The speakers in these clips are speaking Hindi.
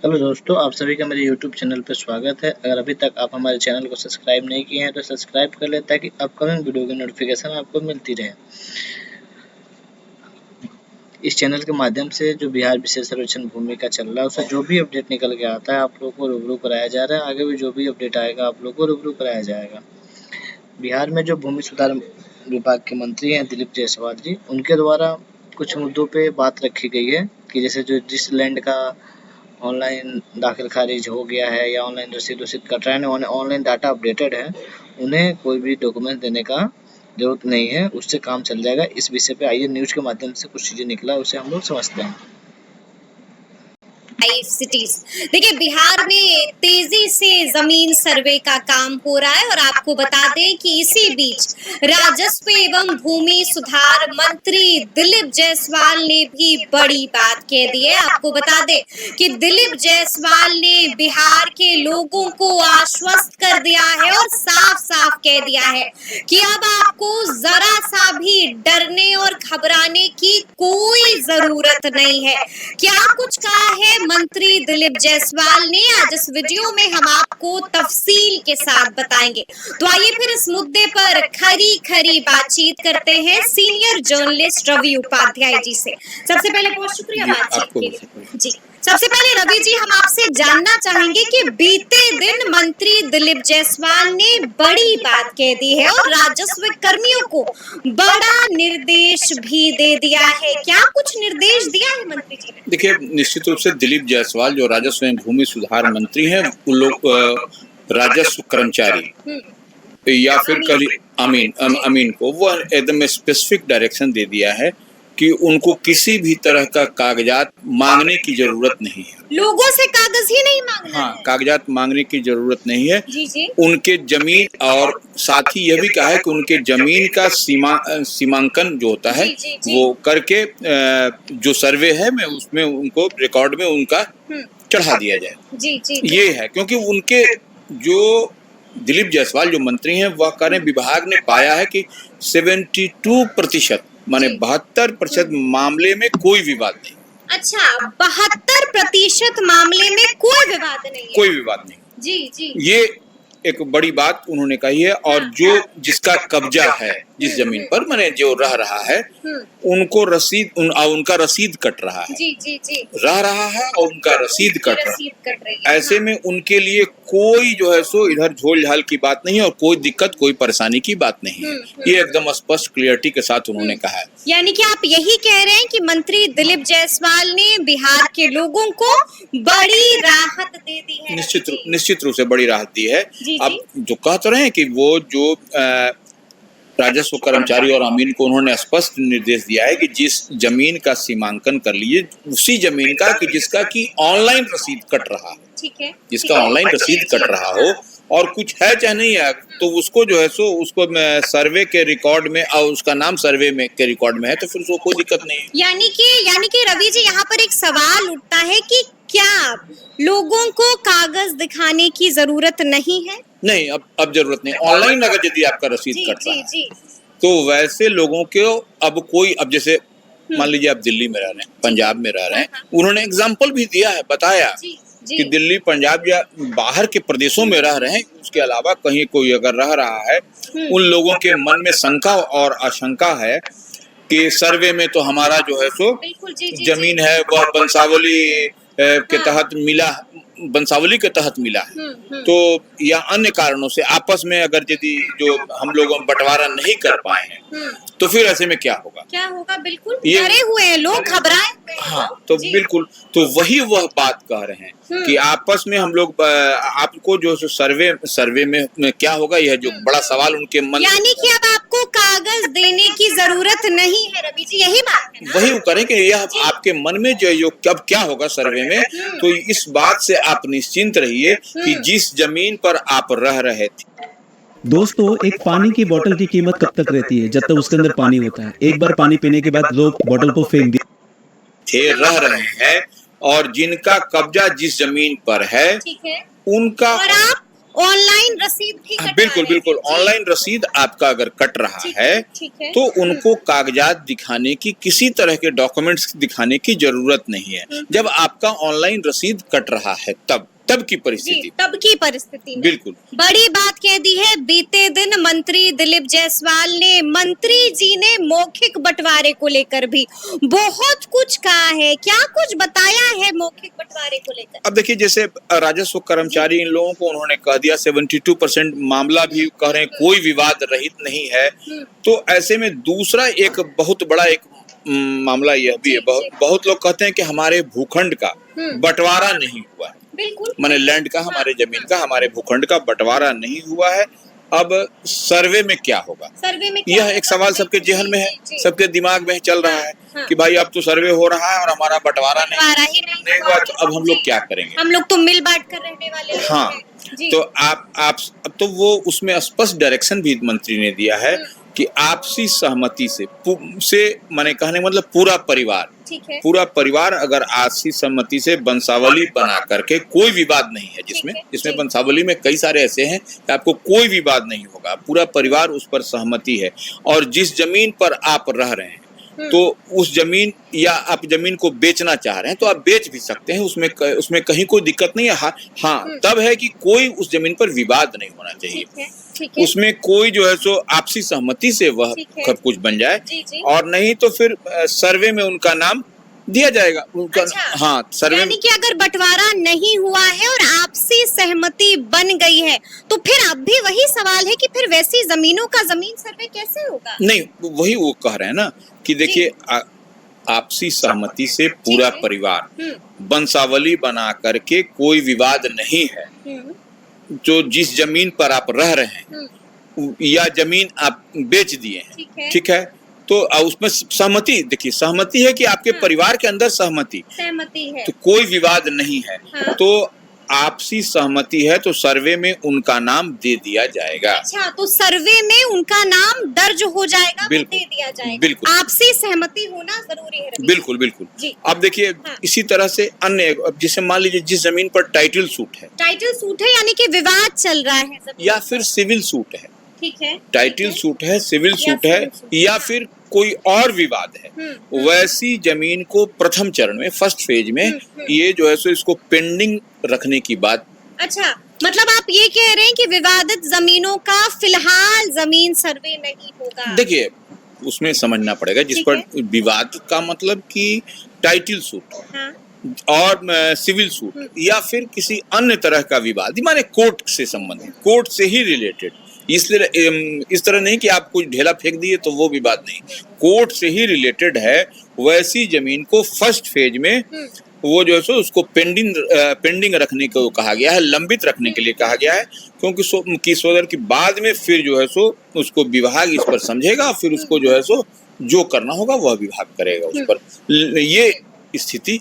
हेलो दोस्तों, आप सभी का मेरे यूट्यूब चैनल पर स्वागत है। अगर अभी तक आप हमारे चैनल को सब्सक्राइब नहीं किए हैं तो सब्सक्राइब कर लें ताकि अपकमिंग वीडियो की नोटिफिकेशन आपको मिलती रहे। इस चैनल के माध्यम से जो बिहार विशेष सर्वेक्षण भूमि का चल रहा है उससे जो भी अपडेट निकल के आता है आप लोगों को रूबरू कराया जा रहा है। आगे भी जो भी अपडेट आएगा आप लोगों को रूबरू कराया जाएगा। बिहार में जो भूमि सुधार विभाग के मंत्री हैं दिलीप जायसवाल जी, उनके द्वारा कुछ मुद्दों पे बात रखी गई है कि जैसे जो जिस लैंड का ऑनलाइन दाखिल खारिज हो गया है या ऑनलाइन रसीद कट रहा है, ऑनलाइन डाटा अपडेटेड है, उन्हें कोई भी डॉक्यूमेंट देने का जरूरत नहीं है, उससे काम चल जाएगा। इस विषय पे आइए न्यूज के माध्यम से कुछ चीजें निकला उसे हम लोग समझते हैं। सिटीज देखिए, बिहार में तेजी से जमीन सर्वे का काम हो रहा है और आपको बता दें कि इसी बीच राजस्व एवं भूमि सुधार मंत्री दिलीप जायसवाल ने भी बड़ी बात कह दी है। आपको बता दें कि दिलीप जायसवाल ने बिहार के लोगों को आश्वस्त कर दिया है और साफ साफ कह दिया है कि अब आपको जरा सा भी डरने और घबराने की कोई जरूरत नहीं है। क्या कुछ कहा है मंत्री दिलीप जायसवाल ने, आज इस वीडियो में हम आपको तफसील के साथ बताएंगे। तो आइए फिर इस मुद्दे पर खरी खरी बातचीत करते हैं सीनियर जर्नलिस्ट रवि उपाध्याय जी से। सबसे पहले बहुत शुक्रिया बातचीत के लिए जी। सबसे पहले रवि जी, हम आपसे जानना चाहेंगे कि बीते दिन मंत्री दिलीप जायसवाल ने बड़ी बात कह दी है और राजस्व कर्मियों को बड़ा निर्देश भी दे दिया है। क्या कुछ निर्देश दिया है मंत्री जी ने? देखिए, निश्चित रूप से दिलीप जायसवाल जो राजस्व एवं भूमि सुधार मंत्री हैं, वो लोग राजस्व कर्मचारी या फिर अमीन को वो एकदम स्पेसिफिक डायरेक्शन दे दिया है कि उनको किसी भी तरह का कागजात मांगने की जरूरत नहीं है। लोगों से कागज ही नहीं मांगना। हाँ, कागजात मांगने की जरूरत नहीं है। जी। उनके जमीन और साथ ही यह भी कहा है कि उनके जमीन का सीमांकन जो होता है जी। वो करके जो सर्वे है मैं उसमें उनको रिकॉर्ड में उनका चढ़ा दिया जाए। जी। ये है क्योंकि उनके जो दिलीप जायसवाल जो मंत्री हैं वह कह रहे विभाग ने पाया है कि 72% माने 72% मामले में कोई विवाद नहीं। अच्छा, 72% मामले में कोई विवाद नहीं है। कोई विवाद नहीं जी। ये एक बड़ी बात उन्होंने कही है। और जो जिसका कब्जा है जिस जमीन पर माने जो रह रहा है उनको उनका रसीद कट रहा है। जी। रह रहा है और उनका रसीद कट रहा है। ऐसे में उनके लिए कोई जो है सो इधर झोल झाल की बात नहीं है और कोई दिक्कत कोई परेशानी की बात नहीं है। ये एकदम स्पष्ट क्लियरिटी के साथ उन्होंने कहा है। यानी कि आप यही कह रहे हैं कि मंत्री दिलीप जायसवाल ने बिहार के लोगों को बड़ी राहत दे दी है। निश्चित रूप से बड़ी राहत दी है। अब जो कह तो रहे हैं कि वो जो राजस्व कर्मचारी और अमीन को उन्होंने स्पष्ट निर्देश दिया है कि जिस जमीन का सीमांकन कर लीजिए उसी जमीन का कि जिसका कि ऑनलाइन रसीद कट रहा है। ठीक है, जिसका ऑनलाइन रसीद कट रहा हो और कुछ है चाहे नहीं है तो उसको जो है सो उसको सर्वे के रिकॉर्ड में और उसका नाम सर्वे में के रिकॉर्ड में है तो फिर उसको कोई दिक्कत नहीं है। यानी कि रवि जी, यहाँ पर एक सवाल उठता है कि क्या लोगों को कागज दिखाने की जरूरत नहीं है? नहीं, अब जरूरत नहीं। ऑनलाइन अगर यदि आपका रसीद कट रहा है तो वैसे लोगों को अब जैसे मान लीजिए आप दिल्ली में रह रहे हैं, पंजाब में रह रहे हैं, उन्होंने एग्जाम्पल भी दिया है, बताया कि दिल्ली पंजाब या बाहर के प्रदेशों में रह रहे हैं, उसके अलावा कहीं कोई अगर रह रहा है, उन लोगों के मन में शंका और आशंका है कि सर्वे में तो हमारा जो है सो जमीन है वह बंसावली के तहत मिला है तो या अन्य कारणों से आपस में अगर यदि जो हम लोग बंटवारा नहीं कर पाए हैं तो फिर ऐसे में क्या होगा? बिल्कुल डरे हुए हैं लोग, घबराए। हाँ, तो बिल्कुल तो वही वह बात कह रहे हैं कि आपस में हम लोग आपको जो सर्वे में क्या होगा, यह जो बड़ा सवाल उनके मन। यानी कि अब आपको कागज देने की जरूरत नहीं है रवि जी, यही बात है। वही करें कि यह आपके मन में जो कब क्या होगा सर्वे में, तो इस बात से आप निश्चिंत रहिए कि जिस जमीन पर आप रह रहे थे। दोस्तों, एक पानी की बोतल की कीमत कब तक रहती है? जब तक उसके अंदर पानी होता है। एक बार पानी पीने के बाद लोग बोतल को फेंक देते रह रहे हैं और जिनका कब्जा जिस जमीन पर है उनका। और आप ऑनलाइन रसीद भी कटवा बिल्कुल रहे बिल्कुल, हैं। ऑनलाइन रसीद आपका अगर कट रहा ठीक है ठीक है। तो उनको कागजात दिखाने की, किसी तरह के डॉक्यूमेंट्स दिखाने की जरूरत नहीं है। जब आपका ऑनलाइन रसीद कट रहा है तब की जी, परिस्थिति। तब की परिस्थिति में बिल्कुल। बड़ी बात कह दी है। बीते दिन मंत्री दिलीप जायसवाल ने, मंत्री जी ने मौखिक बंटवारे को लेकर भी बहुत कुछ कहा है। क्या कुछ बताया है मौखिक बंटवारे को लेकर? अब देखिए, जैसे राजस्व कर्मचारी, इन लोगों को उन्होंने कह दिया 72% मामला भी कह रहे हैं कोई विवाद रहित नहीं है। तो ऐसे में दूसरा एक बहुत बड़ा एक मामला यह भी है, बहुत लोग कहते हैं कि हमारे भूखंड का बंटवारा नहीं हुआ है। बिल्कुल, माने लैंड का, हमारे जमीन का, हमारे भूखंड का बंटवारा नहीं हुआ है। अब सर्वे में क्या होगा, सर्वे में यह एक सवाल सबके जेहन में है, सबके दिमाग में चल रहा है कि भाई अब तो सर्वे हो रहा है और हमारा बंटवारा नहीं हुआ, तो अब हम लोग क्या करेंगे? हम लोग तो मिल बांट कर रहने वाले लोग हाँ, हैं। तो आप तो वो उसमें स्पष्ट डायरेक्शन भी मंत्री ने दिया है कि आपसी सहमति से माने कहने मतलब पूरा परिवार, ठीक है, पूरा परिवार अगर आपसी सहमति से वंशावली बना करके, कोई विवाद नहीं है जिसमें वंशावली में कई सारे ऐसे हैं कि आपको कोई विवाद नहीं होगा, पूरा परिवार उस पर सहमति है। और जिस जमीन पर आप रह रहे हैं तो उस जमीन, या आप जमीन को बेचना चाह रहे हैं तो आप बेच भी सकते हैं, उसमें कहीं कोई दिक्कत नहीं है। हाँ, तब है कि कोई उस जमीन पर विवाद नहीं होना चाहिए, उसमें कोई जो है सो आपसी सहमति से वह सब कुछ बन जाए। और नहीं तो फिर सर्वे में उनका नाम दिया जाएगा उनका। अच्छा, हाँ, सर्वे यानी कि अगर बंटवारा नहीं हुआ है और आपसी सहमति बन गई है तो फिर अब भी वही सवाल है कि फिर वैसी जमीनों का जमीन सर्वे कैसे होगा? नहीं, वही वो कह रहे हैं ना कि देखिए, आपसी सहमति से पूरा परिवार वंशावली बना करके कोई विवाद नहीं है। जो जिस जमीन पर आप रह रहे हैं या जमीन आप बेच दिए हैं, ठीक है, तो उसमें सहमति, देखिए सहमति है कि आपके परिवार के अंदर सहमति है, तो कोई विवाद नहीं है। तो आपसी सहमति है तो सर्वे में उनका नाम दे दिया जाएगा। अच्छा, तो सर्वे में उनका नाम दर्ज हो जाएगा, दे दिया जाएगा। बिल्कुल, आपसी सहमति होना जरूरी है। बिल्कुल बिल्कुल। अब देखिए, इसी तरह से अन्य, जैसे मान लीजिए जिस जमीन पर टाइटल सूट है, यानी कि विवाद चल रहा है, या फिर सिविल सूट है, ठीक है, टाइटल सूट है, सिविल सूट है, या फिर कोई और विवाद है, वैसी जमीन को प्रथम चरण में, फर्स्ट फेज में ये जो है सो इसको पेंडिंग रखने की बात। अच्छा, मतलब आप ये कह रहे हैं कि विवादित जमीनों का फिलहाल जमीन सर्वे नहीं होगा? देखिए, उसमें समझना पड़ेगा जिस पर विवाद का मतलब कि टाइटल सूट, हाँ, और सिविल सूट या फिर किसी अन्य तरह का विवाद, माने कोर्ट से संबंधित, कोर्ट से ही रिलेटेड। इसलिए इस तरह नहीं कि आप कुछ ढेला फेंक दिए तो वो विवाद नहीं, कोर्ट से ही रिलेटेड है। वैसी जमीन को फर्स्ट फेज में वो जो है सो उसको पेंडिंग रखने को कहा गया है, लंबित रखने के लिए कहा गया है, क्योंकि सोदर की बाद में फिर जो है सो उसको विभाग इस पर समझेगा, फिर उसको जो है सो जो करना होगा वह विभाग करेगा उस पर। ये स्थिति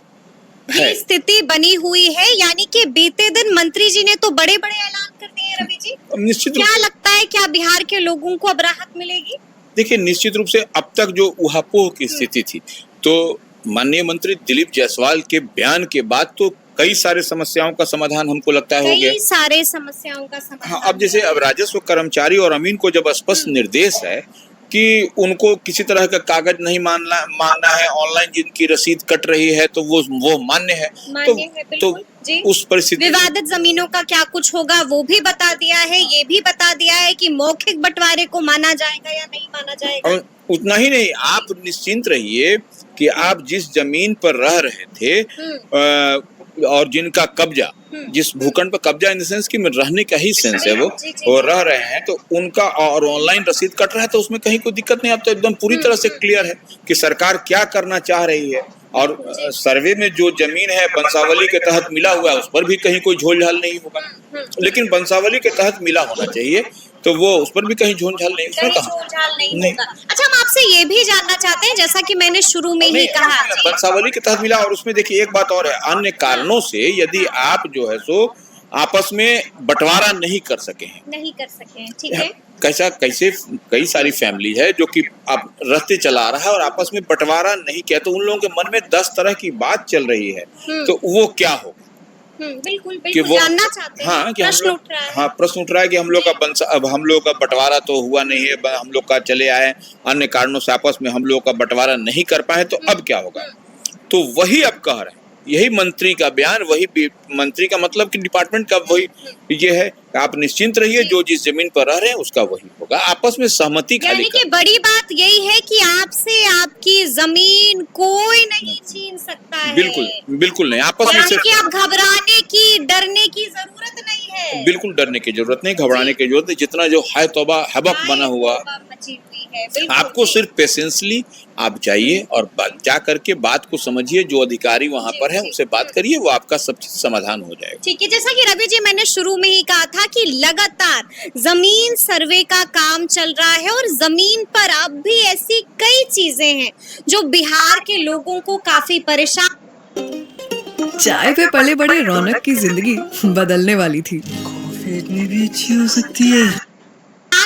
ये स्थिति बनी हुई है। यानी कि बीते दिन मंत्री जी ने तो बड़े बड़े ऐलान कर दिए। रवि जी, निश्चित क्या लगता है, क्या बिहार के लोगों को अब राहत मिलेगी? देखिए, निश्चित रूप से अब तक जो उहापोह की स्थिति थी, तो माननीय मंत्री दिलीप जायसवाल के बयान के बाद तो कई सारे समस्याओं का समाधान हमको लगता है हो गया। कई सारे समस्याओं का समाधान। हाँ, अब जैसे अब राजस्व कर्मचारी और अमीन को जब स्पष्ट निर्देश है कि उनको किसी तरह का कागज नहीं मानना है, ऑनलाइन जिनकी रसीद कट रही है तो वो मान्य है, तो उस परिस्थिति, विवादित जमीनों का क्या कुछ होगा वो भी बता दिया है, ये भी बता दिया है कि मौखिक बंटवारे को माना जाएगा या नहीं माना जाएगा। उतना ही नहीं, आप निश्चिंत रहिए कि आप जिस जमीन पर रह रहे थे और जिनका कब्जा, जिस भूखंड पर कब्जा इन द सेंस कि रहने का ही सेंस है, वो रह रहे हैं, तो उनका और ऑनलाइन रसीद कट रहा है तो उसमें कहीं कोई दिक्कत नहीं। अब तो एकदम पूरी तरह से क्लियर है कि सरकार क्या करना चाह रही है। और सर्वे में जो जमीन है वंशावली के तहत मिला हुआ है उस पर भी कहीं कोई झोल झाल नहीं होगा, लेकिन वंशावली के तहत मिला होना चाहिए, तो वो उस पर भी कहीं झोल झाल नहीं होगा। अच्छा, हम आपसे ये भी जानना चाहते हैं, जैसा कि मैंने शुरू में ही कहा, वंशावली के तहत मिला। और उसमें देखिए एक बात और है, अन्य कारणों से यदि आप जो है सो आपस में बंटवारा नहीं कर सके हैं, ठीक है, कैसे कई सारी फैमिली है जो कि आप रहते चला रहा है और आपस में बंटवारा नहीं किया, तो उन लोगों के मन में 10 तरह की बात चल रही है, तो वो क्या हो, बिल्कुल कि बिल्कुल वो जानना चाहते हैं, हाँ कि हम प्रश्न लोग उठ रहा है। हाँ प्रश्न उठ रहा है कि हम लोग का अब हम लोग का बंटवारा तो हुआ नहीं है, हम लोग का चले आए अन्य कारणों से आपस में हम लोग का बंटवारा नहीं कर पाए, तो अब क्या होगा। तो वही अब कह रहे हैं, यही मंत्री का बयान, वही मंत्री का मतलब कि डिपार्टमेंट का वही ये है, आप निश्चिंत रहिए, जो जिस जमीन पर रह रहे हैं उसका वही होगा। आपस में सहमति खाली यानी कि बड़ी बात यही है कि आपसे आपकी जमीन कोई नहीं छीन सकता है। बिल्कुल बिल्कुल नहीं, आपस में यानी सिर्फ कि अब घबराने की, डरने की जरूरत नहीं है। बिल्कुल डरने की जरूरत नहीं, घबराने की जरूरत नहीं। जितना जो है तौबा हबक बना हुआ, मची हुई है, बिल्कुल आपको जी। सिर्फ पेशेंसली आप जाइए और जा करके बात को समझिए, जो अधिकारी वहाँ पर है उनसे बात करिए, वो आपका सब चीज समाधान हो जाएगा। ठीक है, जैसा कि रवि जी मैंने शुरू में ही कहा था कि लगातार जमीन सर्वे का काम चल रहा है और जमीन पर अब भी ऐसी कई चीजें हैं जो बिहार के लोगों को काफी परेशान। चाय पे पले बड़े रौनक की जिंदगी बदलने वाली थी। कॉफी इतनी भी अच्छी हो सकती है।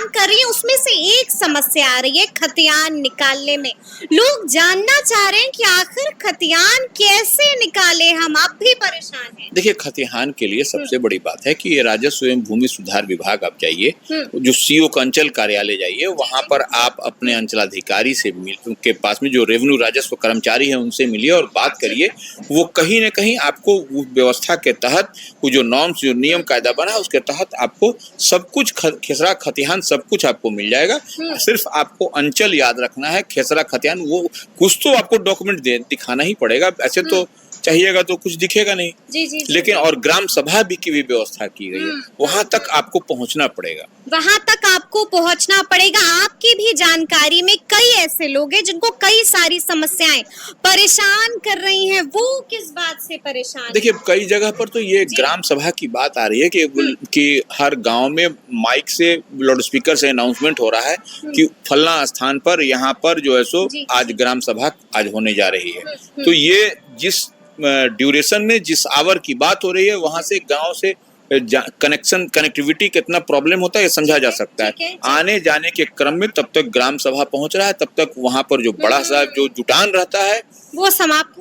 कर रही है, उसमें से एक समस्या आ रही है खतियान निकालने में। लोग जानना चाह रहे हैं कि आखिर खतियान कैसे निकाले, हम अब भी परेशान हैं। देखिए, खतिहान के लिए सबसे बड़ी बात है कि ये राजस्व एवं भूमि सुधार विभाग आप जाइए, जो सीओ का अंचल कार्यालय जाइए, वहां पर आप अपने अंचलाधिकारी से मिल के पास में जो रेवेन्यू राजस्व कर्मचारी है उनसे मिलिए और बात करिए। वो कहीं न कहीं आपको व्यवस्था के तहत वो जो नॉर्म्स, जो नियम कायदा बना है उसके तहत आपको सब कुछ खेसरा खतिहान सब कुछ आपको मिल जाएगा। सिर्फ आपको अंचल याद रखना है, खेसरा खतियान, वो कुछ तो आपको डॉक्यूमेंट दिखाना ही पड़ेगा, ऐसे तो चाहिएगा तो कुछ दिखेगा नहीं। जी, लेकिन और ग्राम सभा भी की भी व्यवस्था की गई है, वहां तक आपको पहुंचना पड़ेगा, वहां तक आपको पहुंचना पड़ेगा। आपकी भी जानकारी में कई ऐसे लोग हैं जिनको कई सारी समस्याएं परेशान कर रही हैं, वो किस बात से परेशान? देखिए, कई जगह पर तो ये ग्राम सभा की बात आ रही है कि हर गांव में माइक से, लाउड स्पीकर से अनाउंसमेंट हो रहा है कि फलना स्थान पर यहाँ पर जो है सो आज ग्राम सभा आज होने जा रही है। तो ये जिस ड्यूरेशन में, जिस आवर की बात हो रही है, वहां से गांव से कनेक्टिविटी कितना प्रॉब्लम होता है ये समझा जा सकता है। आने जाने के क्रम में तब तक ग्राम सभा पहुंच रहा है, तब तक वहां पर जो बड़ा सा जो जुटान रहता है वो समाप्त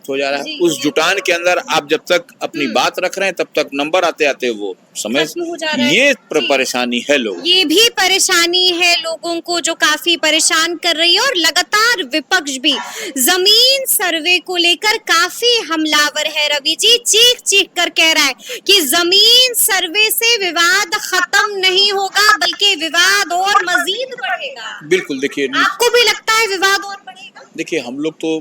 हो जा रहा है। उस जुटान के अंदर आप जब तक अपनी बात रख रहे हैं तब तक नंबर आते आते वो समय ये परेशानी है लोग। ये भी परेशानी है लोगों को जो काफी परेशान कर रही है। और लगातार विपक्ष भी जमीन सर्वे को लेकर काफी हमलावर है। रवि जी चीख चीख कर कह रहा है कि जमीन सर्वे से विवाद खत्म नहीं होगा बल्कि विवाद और मजीद बढ़ेगा। बिल्कुल, देखिए, आपको भी लगता है विवाद और बढ़ेगा? देखिए, हम लोग तो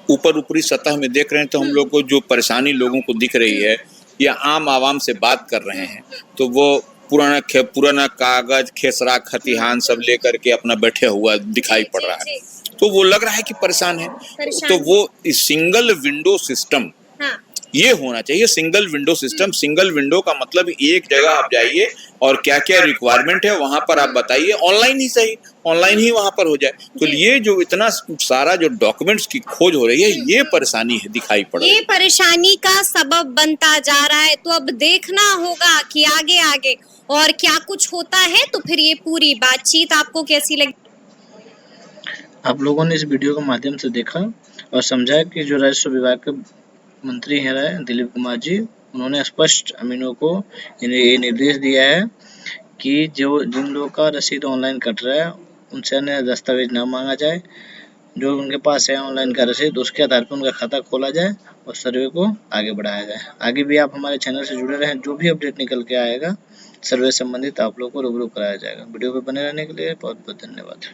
ऊपरी सतह में देख रहे हैं, तो हम लोग को जो परेशानी लोगों को दिख रही है या आम आवाम से बात कर रहे हैं, तो वो पुराना कागज, खेसरा खतिहान सब लेकर के अपना बैठे हुआ दिखाई पड़ रहा है, तो वो लग रहा है कि परेशान है। तो वो सिंगल विंडो सिस्टम ये होना चाहिए। Single window system, single window का मतलब एक जगह आप जाइए और क्या क्या रिक्वायरमेंट है वहां पर आप बताइए, ऑनलाइन ही सही, ऑनलाइन ही वहां पर हो जाए। तो ये जो इतना सारा जो डॉक्यूमेंट्स की खोज हो रही है, ये परेशानी है, दिखाई पड़ रही है, ये परेशानी का सबब बनता जा रहा है। तो अब देखना होगा कि आगे आगे और क्या कुछ होता है। तो फिर ये पूरी बातचीत आपको कैसी लगी? आप लोगों ने इस वीडियो के माध्यम से देखा और समझा कि जो राजस्व विभाग के मंत्री हैं दिलीप कुमार जी, उन्होंने स्पष्ट अमीनों को ये निर्देश दिया है कि जिन लोगों का रसीद ऑनलाइन कट रहा है उनसे अन्य दस्तावेज न मांगा जाए। जो उनके पास है ऑनलाइन का रसीद, उसके आधार पर उनका खाता खोला जाए और सर्वे को आगे बढ़ाया जाए। आगे भी आप हमारे चैनल से जुड़े रहें, जो भी अपडेट निकल के आएगा सर्वे संबंधित आप लोग को रूबरू कराया जाएगा। वीडियो पे बने रहने के लिए बहुत बहुत धन्यवाद।